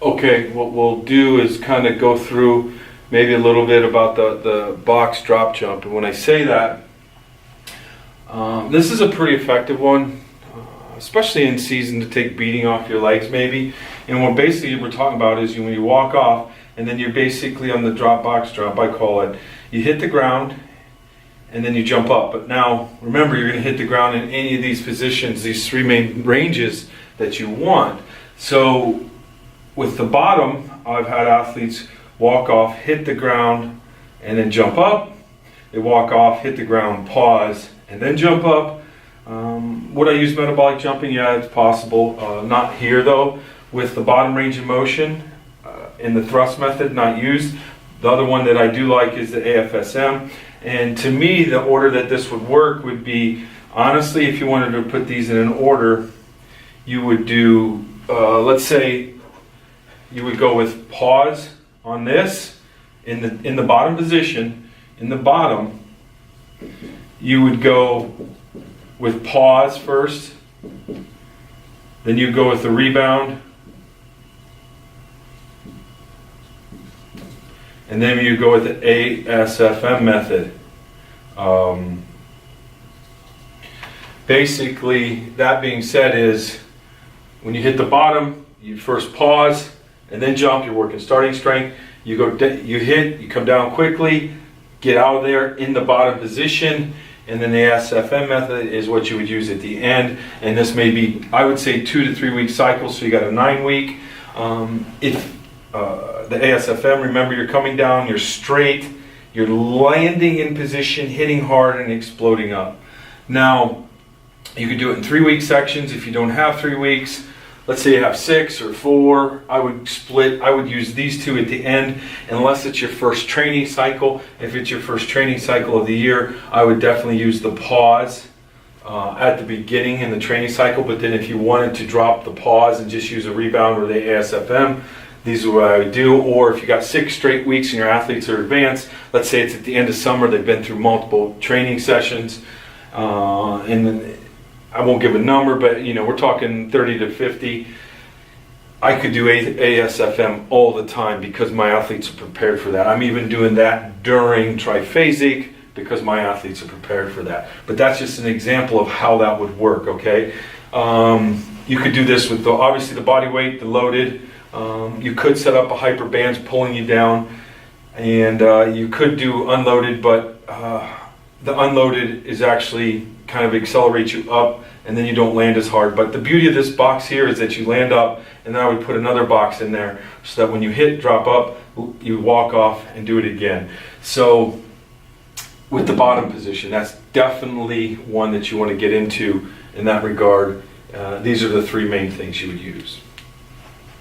Okay, what we'll do is kind of go through maybe a little bit about the box drop jump. And when I say that, this is a pretty effective one, especially in season, to take beating off your legs maybe. And what basically we're talking about is when you walk off and then you're basically on the box drop, I call it, you hit the ground and then you jump up. But now remember, you're going to hit the ground in any of these positions, these three main ranges that you want. So with the bottom, I've had athletes walk off, hit the ground, and then jump up. They walk off, hit the ground, pause, and then jump up. Would I use metabolic jumping? Yeah, it's possible. Not here though. With the bottom range of motion, in the thrust method, not used. The other one that I do like is the AFSM. And to me, the order that this would work would be, honestly, if you wanted to put these in an order, you would do, let's say, you would go with pause on this in the bottom position. In the bottom, you would go with pause first, then you go with the rebound, and then you go with the ASFM method. Basically, that being said, is when you hit the bottom, you first pause and then jump. You're working starting strength. You go, you hit, you come down quickly, get out of there in the bottom position, and then the ASFM method is what you would use at the end. And this may be, I would say, 2 to 3 week cycle, so you got a 9 week. The ASFM, remember, you're coming down, you're straight, you're landing in position, hitting hard, and exploding up. Now, you could do it in 3 week sections if you don't have 3 weeks. Let's say you have 6 or 4, I would use these two at the end, unless it's your first training cycle. If it's your first training cycle of the year, I would definitely use the pause at the beginning in the training cycle. But then if you wanted to drop the pause and just use a rebound or the ASFM, these are what I would do. Or if you got 6 straight weeks and your athletes are advanced, let's say it's at the end of summer, they've been through multiple training sessions, and then I won't give a number, but we're talking 30 to 50. I could do ASFM all the time because my athletes are prepared for that. I'm even doing that during Triphasic because my athletes are prepared for that. But that's just an example of how that would work, okay? You could do this with obviously the body weight, the loaded. You could set up a hyper bands pulling you down, and you could do unloaded, but the unloaded is actually kind of accelerates you up, and then you don't land as hard. But the beauty of this box here is that you land up, and then I would put another box in there so that when you hit drop up, you walk off and do it again. So with the bottom position, that's definitely one that you want to get into in that regard. These are the 3 main things you would use.